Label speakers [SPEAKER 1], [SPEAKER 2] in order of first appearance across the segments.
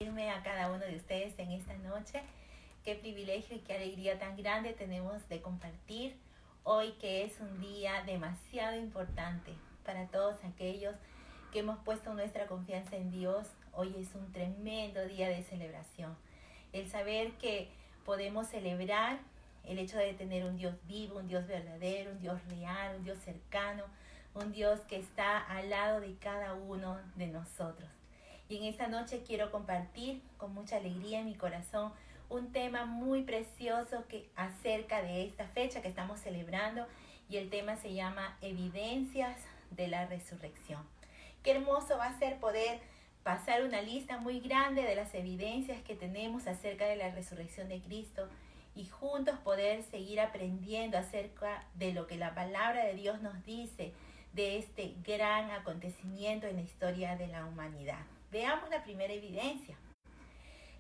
[SPEAKER 1] A cada uno de ustedes en esta noche. Qué privilegio y qué alegría tan grande tenemos de compartir hoy, que es un día demasiado importante para todos aquellos que hemos puesto nuestra confianza en Dios. Hoy es un tremendo día de celebración. El saber que podemos celebrar el hecho de tener un Dios vivo, un Dios verdadero, un Dios real, un Dios cercano, un Dios que está al lado de cada uno de nosotros. Y en esta noche quiero compartir con mucha alegría en mi corazón un tema muy precioso acerca de esta fecha que estamos celebrando, y el tema se llama Evidencias de la Resurrección. Qué hermoso va a ser poder pasar una lista muy grande de las evidencias que tenemos acerca de la resurrección de Cristo y juntos poder seguir aprendiendo acerca de lo que la palabra de Dios nos dice de este gran acontecimiento en la historia de la humanidad. Veamos la primera evidencia.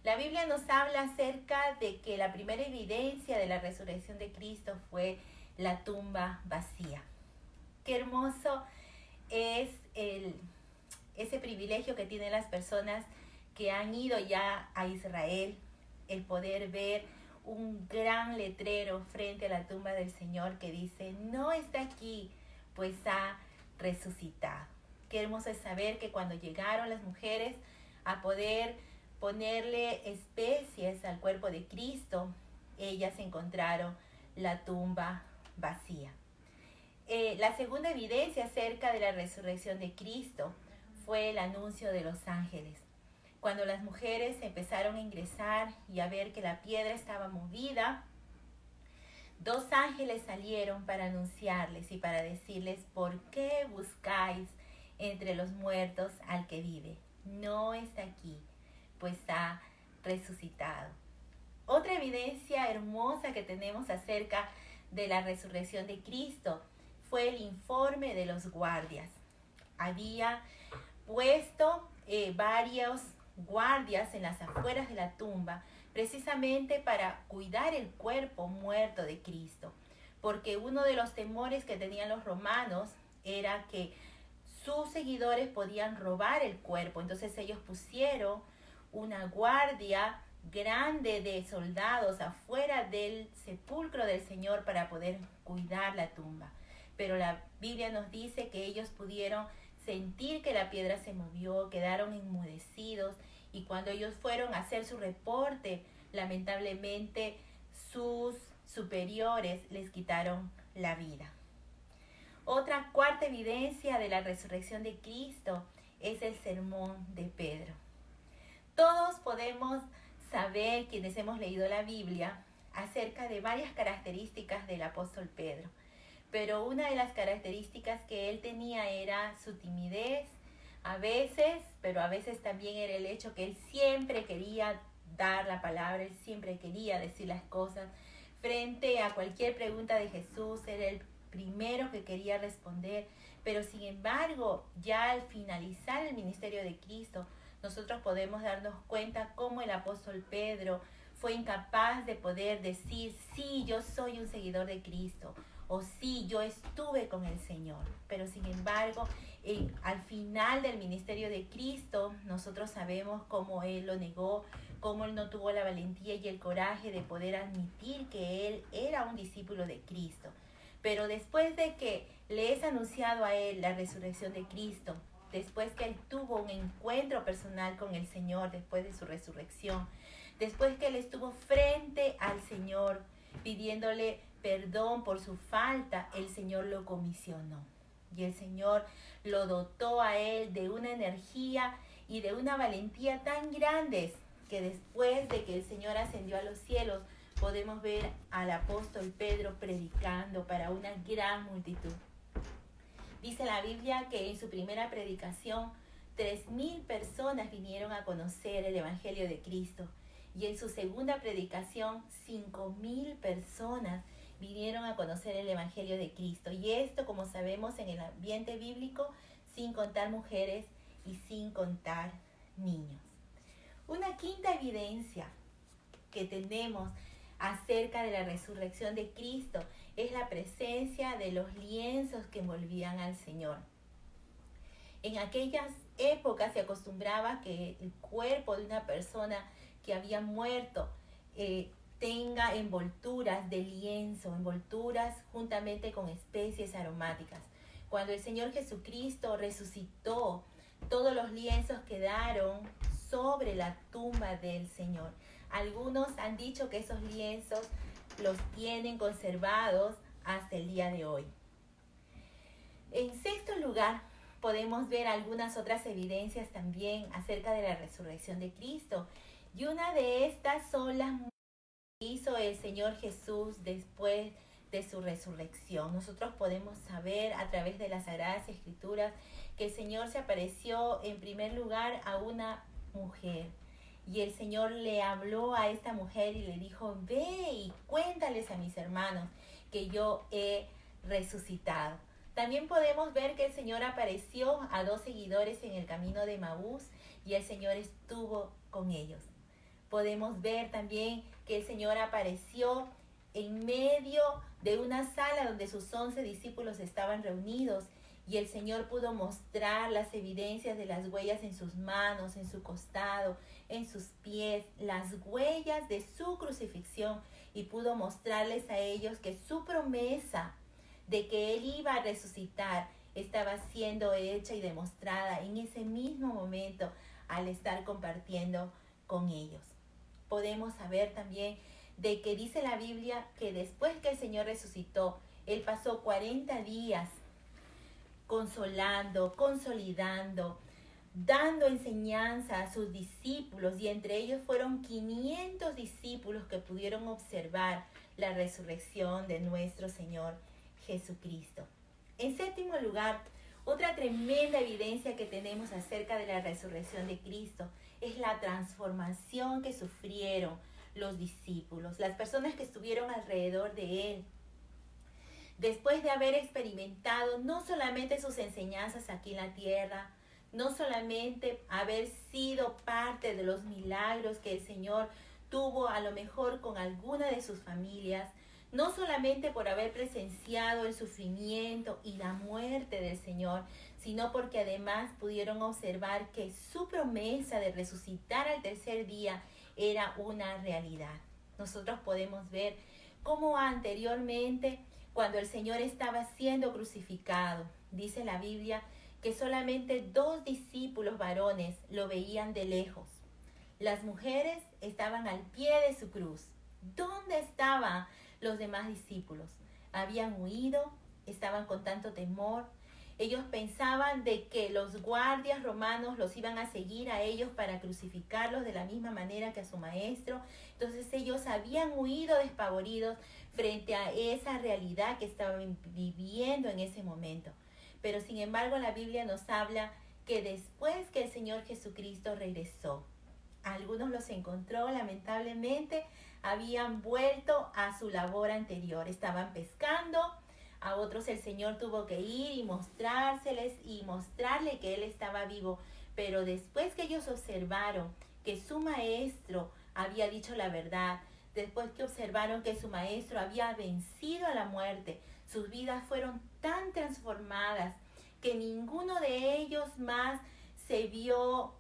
[SPEAKER 1] La Biblia nos habla acerca de que la primera evidencia de la resurrección de Cristo fue la tumba vacía. Qué hermoso es ese privilegio que tienen las personas que han ido ya a Israel, el poder ver un gran letrero frente a la tumba del Señor que dice: no está aquí, pues ha resucitado. Qué hermoso es saber que cuando llegaron las mujeres a poder ponerle especies al cuerpo de Cristo, ellas encontraron la tumba vacía. La segunda evidencia acerca de la resurrección de Cristo fue el anuncio de los ángeles. Cuando las mujeres empezaron a ingresar y a ver que la piedra estaba movida, 2 ángeles salieron para anunciarles y para decirles: ¿por qué buscáis entre los muertos al que vive? No está aquí, pues ha resucitado. Otra evidencia hermosa que tenemos acerca de la resurrección de Cristo fue el informe de los guardias. Había puesto varios guardias en las afueras de la tumba, precisamente para cuidar el cuerpo muerto de Cristo, porque uno de los temores que tenían los romanos era que sus seguidores podían robar el cuerpo. Entonces ellos pusieron una guardia grande de soldados afuera del sepulcro del Señor para poder cuidar la tumba. Pero la Biblia nos dice que ellos pudieron sentir que la piedra se movió, quedaron enmudecidos, y cuando ellos fueron a hacer su reporte, lamentablemente sus superiores les quitaron la vida. Otra cuarta evidencia de la resurrección de Cristo es el sermón de Pedro. Todos podemos saber, quienes hemos leído la Biblia, acerca de varias características del apóstol Pedro. Pero una de las características que él tenía era su timidez, a veces también era el hecho que él siempre quería dar la palabra, él siempre quería decir las cosas. Frente a cualquier pregunta de Jesús, era el primero que quería responder. Pero sin embargo, ya al finalizar el ministerio de Cristo, nosotros podemos darnos cuenta cómo el apóstol Pedro fue incapaz de poder decir: sí, yo soy un seguidor de Cristo, o sí, yo estuve con el Señor. Pero sin embargo, al final del ministerio de Cristo, nosotros sabemos cómo él lo negó, cómo él no tuvo la valentía y el coraje de poder admitir que él era un discípulo de Cristo. Pero después de que le es anunciado a él la resurrección de Cristo, después que él tuvo un encuentro personal con el Señor después de su resurrección, después que él estuvo frente al Señor pidiéndole perdón por su falta, el Señor lo comisionó. Y el Señor lo dotó a él de una energía y de una valentía tan grandes que después de que el Señor ascendió a los cielos, podemos ver al apóstol Pedro predicando para una gran multitud. Dice la Biblia que en su primera predicación 3,000 personas vinieron a conocer el Evangelio de Cristo. Y en su segunda predicación 5,000 personas vinieron a conocer el Evangelio de Cristo. Y esto, como sabemos, en el ambiente bíblico, sin contar mujeres y sin contar niños. Una quinta evidencia que tenemos acerca de la resurrección de Cristo es la presencia de los lienzos que envolvían al Señor. En aquellas época se acostumbraba que el cuerpo de una persona que había muerto tenga envolturas de lienzo, envolturas juntamente con especies aromáticas. Cuando el Señor Jesucristo resucitó, todos los lienzos quedaron sobre la tumba del Señor. Algunos han dicho que esos lienzos los tienen conservados hasta el día de hoy. En sexto lugar, podemos ver algunas otras evidencias también acerca de la resurrección de Cristo. Y una de estas son las que hizo el Señor Jesús después de su resurrección. Nosotros podemos saber a través de las Sagradas Escrituras que el Señor se apareció en primer lugar a una mujer. Y el Señor le habló a esta mujer y le dijo, ve y cuéntales a mis hermanos que yo he resucitado. También podemos ver que el Señor apareció a 2 seguidores en el camino de Maús y el Señor estuvo con ellos. Podemos ver también que el Señor apareció en medio de una sala donde sus 11 discípulos estaban reunidos y el Señor pudo mostrar las evidencias de las huellas en sus manos, en su costado, en sus pies, las huellas de su crucifixión, y pudo mostrarles a ellos que su promesa de que Él iba a resucitar estaba siendo hecha y demostrada en ese mismo momento al estar compartiendo con ellos. Podemos saber también de que dice la Biblia que después que el Señor resucitó, Él pasó 40 días consolando, consolidando, dando enseñanza a sus discípulos, y entre ellos fueron 500 discípulos que pudieron observar la resurrección de nuestro Señor Jesucristo. En séptimo lugar, otra tremenda evidencia que tenemos acerca de la resurrección de Cristo es la transformación que sufrieron los discípulos, las personas que estuvieron alrededor de Él. Después de haber experimentado no solamente sus enseñanzas aquí en la tierra, no solamente haber sido parte de los milagros que el Señor tuvo a lo mejor con alguna de sus familias, no solamente por haber presenciado el sufrimiento y la muerte del Señor, sino porque además pudieron observar que su promesa de resucitar al tercer día era una realidad. Nosotros podemos ver cómo anteriormente, cuando el Señor estaba siendo crucificado, dice la Biblia que solamente 2 discípulos varones lo veían de lejos. Las mujeres estaban al pie de su cruz. ¿Dónde estaban los demás discípulos? Habían huido, estaban con tanto temor. Ellos pensaban de que los guardias romanos los iban a seguir a ellos para crucificarlos de la misma manera que a su maestro. Entonces ellos habían huido despavoridos frente a esa realidad que estaban viviendo en ese momento. Pero sin embargo la Biblia nos habla que después que el Señor Jesucristo regresó, algunos los encontró, lamentablemente, habían vuelto a su labor anterior, estaban pescando. A otros el Señor tuvo que ir y mostrárseles y mostrarle que Él estaba vivo. Pero después que ellos observaron que su maestro había dicho la verdad, después que observaron que su maestro había vencido a la muerte, sus vidas fueron tan transformadas que ninguno de ellos más se vio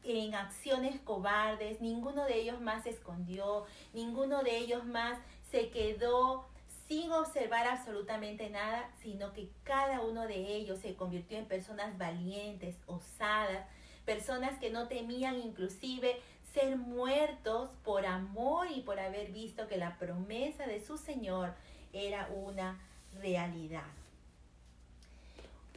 [SPEAKER 1] en acciones cobardes, ninguno de ellos más se escondió, ninguno de ellos más se quedó sin observar absolutamente nada, sino que cada uno de ellos se convirtió en personas valientes, osadas, personas que no temían inclusive ser muertos por amor y por haber visto que la promesa de su Señor era una realidad.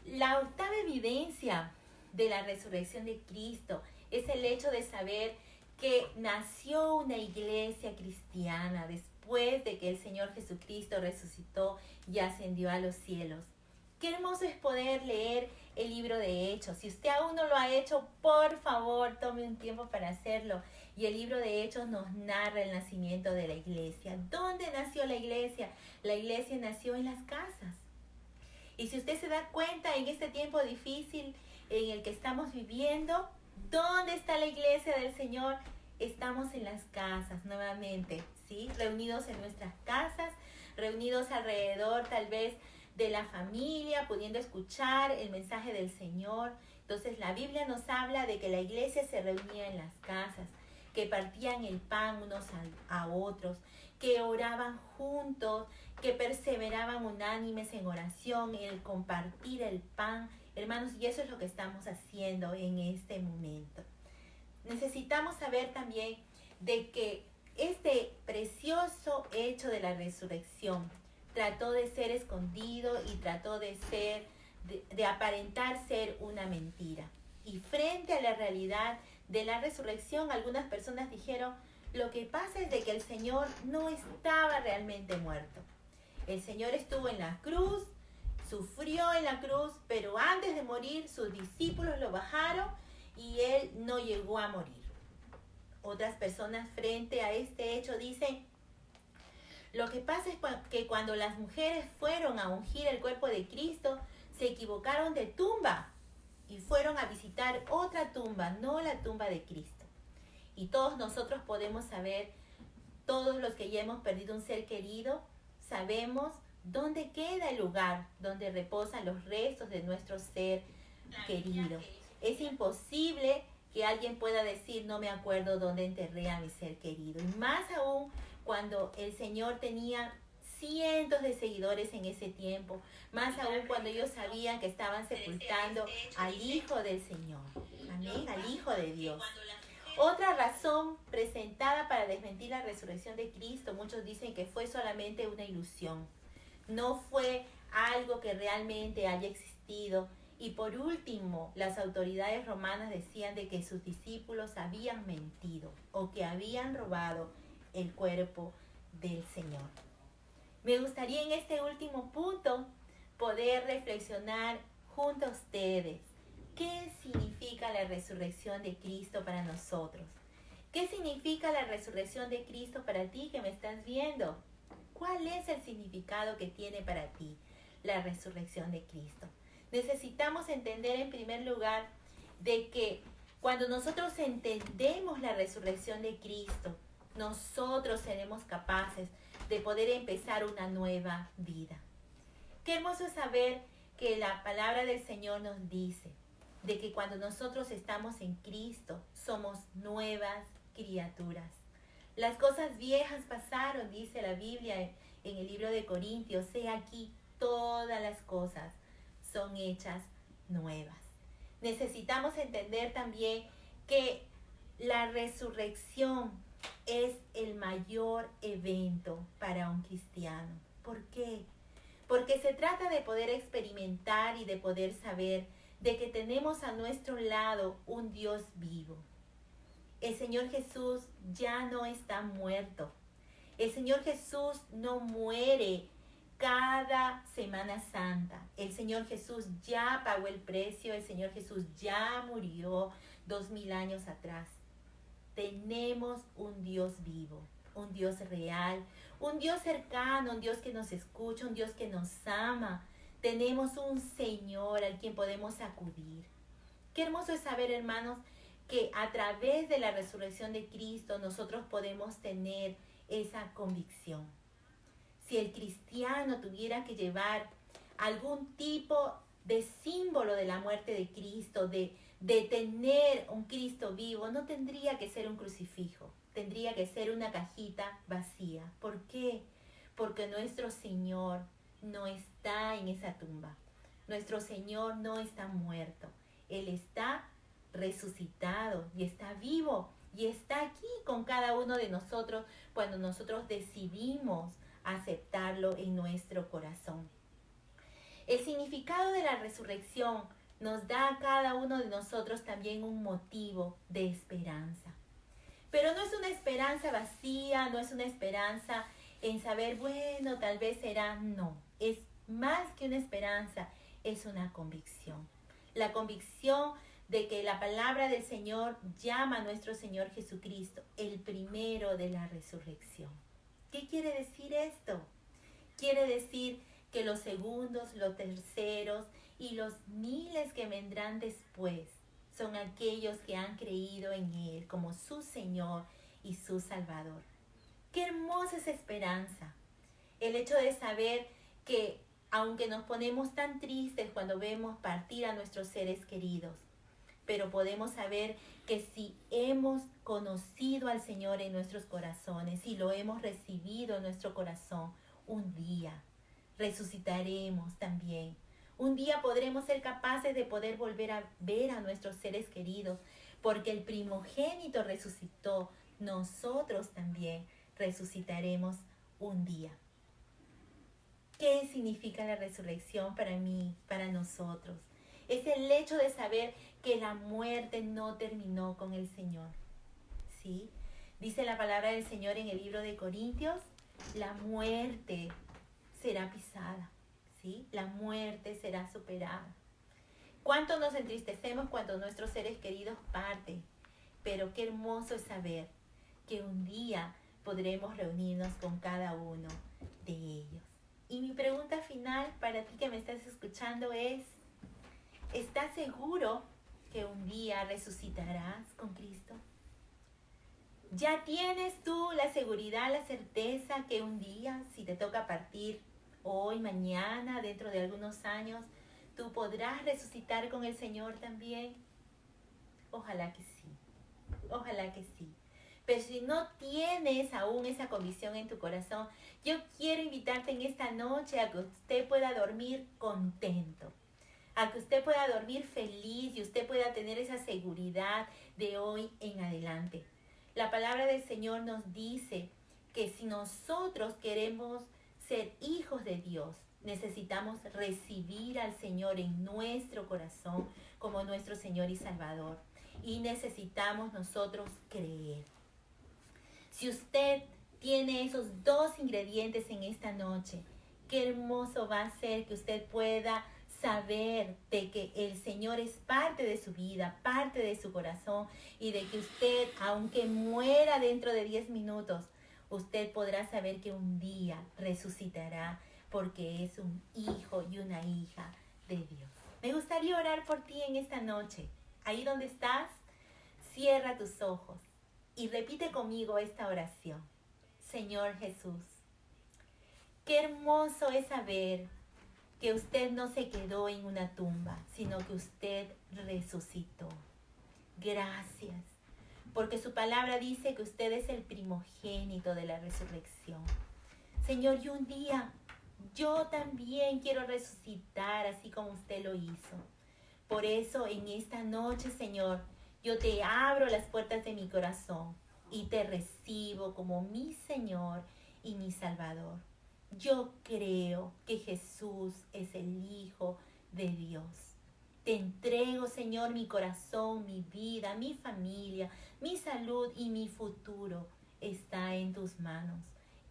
[SPEAKER 1] La octava evidencia de la resurrección de Cristo es el hecho de saber que nació una iglesia cristiana después de que el Señor Jesucristo resucitó y ascendió a los cielos. Qué hermoso es poder leer el libro de Hechos. Si usted aún no lo ha hecho, por favor, tome un tiempo para hacerlo. Y el libro de Hechos nos narra el nacimiento de la iglesia. ¿Dónde nació la iglesia? La iglesia nació en las casas. Y si usted se da cuenta en este tiempo difícil en el que estamos viviendo, ¿dónde está la iglesia del Señor? Estamos en las casas nuevamente, ¿sí? Reunidos en nuestras casas, reunidos alrededor tal vez de la familia, pudiendo escuchar el mensaje del Señor. Entonces la Biblia nos habla de que la iglesia se reunía en las casas, que partían el pan unos a otros, que oraban juntos, que perseveraban unánimes en oración, en el compartir el pan. Hermanos, y eso es lo que estamos haciendo en este momento. Necesitamos saber también de que este precioso hecho de la resurrección trató de ser escondido y trató de aparentar ser una mentira. Y frente a la realidad de la resurrección, algunas personas dijeron, lo que pasa es de que el Señor no estaba realmente muerto. El Señor estuvo en la cruz, sufrió en la cruz, pero antes de morir sus discípulos lo bajaron y Él no llegó a morir. Otras personas frente a este hecho dicen, lo que pasa es que cuando las mujeres fueron a ungir el cuerpo de Cristo, se equivocaron de tumba y fueron a visitar otra tumba, no la tumba de Cristo. Y todos nosotros podemos saber, todos los que ya hemos perdido un ser querido, sabemos dónde queda el lugar donde reposan los restos de nuestro ser querido. Es imposible que alguien pueda decir, no me acuerdo dónde enterré a mi ser querido. Y más aún cuando el Señor tenía cientos de seguidores en ese tiempo, más aún cuando ellos sabían que estaban sepultando al Hijo del Señor, amén, al Hijo de Dios. Otra razón presentada para desmentir la resurrección de Cristo, muchos dicen que fue solamente una ilusión, no fue algo que realmente haya existido. Y por último, las autoridades romanas decían de que sus discípulos habían mentido o que habían robado el cuerpo del Señor. Me gustaría en este último punto poder reflexionar junto a ustedes. ¿Qué significa la resurrección de Cristo para nosotros? ¿Qué significa la resurrección de Cristo para ti que me estás viendo? ¿Cuál es el significado que tiene para ti la resurrección de Cristo? Necesitamos entender en primer lugar de que cuando nosotros entendemos la resurrección de Cristo, nosotros seremos capaces de poder empezar una nueva vida. Qué hermoso es saber que la palabra del Señor nos dice de que cuando nosotros estamos en Cristo, somos nuevas criaturas. Las cosas viejas pasaron, dice la Biblia en el libro de Corintios, he aquí todas las cosas son hechas nuevas. Necesitamos entender también que la resurrección es el mayor evento para un cristiano. ¿Por qué? Porque se trata de poder experimentar y de poder saber de que tenemos a nuestro lado un Dios vivo. El Señor Jesús ya no está muerto. El Señor Jesús no muere cada Semana Santa. El Señor Jesús ya pagó el precio. El Señor Jesús ya murió 2000 años atrás. Tenemos un Dios vivo, un Dios real, un Dios cercano, un Dios que nos escucha, un Dios que nos ama. Tenemos un Señor al quien podemos acudir. Qué hermoso es saber, hermanos, que a través de la resurrección de Cristo nosotros podemos tener esa convicción. Si el cristiano tuviera que llevar algún tipo de símbolo de la muerte de Cristo, de tener un Cristo vivo, no tendría que ser un crucifijo, tendría que ser una cajita vacía. ¿Por qué? Porque nuestro Señor no está en esa tumba. Nuestro Señor no está muerto. Él está resucitado y está vivo y está aquí con cada uno de nosotros cuando nosotros decidimos aceptarlo en nuestro corazón. El significado de la resurrección nos da a cada uno de nosotros también un motivo de esperanza. Pero no es una esperanza vacía, no es una esperanza en saber, bueno, tal vez será, no. Es más que una esperanza, es una convicción. La convicción de que la palabra del Señor llama a nuestro Señor Jesucristo el primero de la resurrección. ¿Qué quiere decir esto? Quiere decir que los segundos, los terceros y los miles que vendrán después son aquellos que han creído en Él como su Señor y su Salvador. Qué hermosa es esperanza. El hecho de saber que aunque nos ponemos tan tristes cuando vemos partir a nuestros seres queridos, pero podemos saber que si hemos conocido al Señor en nuestros corazones, si lo hemos recibido en nuestro corazón, un día resucitaremos también. Un día podremos ser capaces de poder volver a ver a nuestros seres queridos, porque el primogénito resucitó. Nosotros también resucitaremos un día. ¿Qué significa la resurrección para mí, para nosotros? Es el hecho de saber que la muerte no terminó con el Señor. ¿Sí? Dice la palabra del Señor en el libro de Corintios, la muerte será pisada, ¿sí? La muerte será superada. ¿Cuánto nos entristecemos cuando nuestros seres queridos parten? Pero qué hermoso es saber que un día podremos reunirnos con cada uno de ellos. Y mi pregunta final para ti que me estás escuchando es, ¿estás seguro que un día resucitarás con Cristo? ¿Ya tienes tú la seguridad, la certeza que un día, si te toca partir hoy, mañana, dentro de algunos años, tú podrás resucitar con el Señor también? Ojalá que sí, ojalá que sí. Pero si no tienes aún esa convicción en tu corazón, yo quiero invitarte en esta noche a que usted pueda dormir contento, a que usted pueda dormir feliz y usted pueda tener esa seguridad de hoy en adelante. La palabra del Señor nos dice que si nosotros queremos ser hijos de Dios, necesitamos recibir al Señor en nuestro corazón como nuestro Señor y Salvador. Y necesitamos nosotros creer. Si usted tiene esos dos ingredientes en esta noche, qué hermoso va a ser que usted pueda saber de que el Señor es parte de su vida, parte de su corazón, y de que usted, aunque muera dentro de 10 minutos, usted podrá saber que un día resucitará porque es un hijo y una hija de Dios. Me gustaría orar por ti en esta noche. Ahí donde estás, cierra tus ojos y repite conmigo esta oración. Señor Jesús, qué hermoso es saber que usted no se quedó en una tumba, sino que usted resucitó. Gracias, porque su palabra dice que usted es el primogénito de la resurrección. Señor, y un día yo también quiero resucitar así como usted lo hizo. Por eso en esta noche, Señor, yo te abro las puertas de mi corazón y te recibo como mi Señor y mi Salvador. Yo creo que Jesús es el Hijo de Dios. Te entrego, Señor, mi corazón, mi vida, mi familia, mi salud y mi futuro está en tus manos.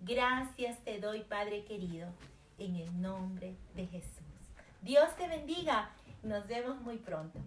[SPEAKER 1] Gracias te doy, Padre querido, en el nombre de Jesús. Dios te bendiga. Nos vemos muy pronto.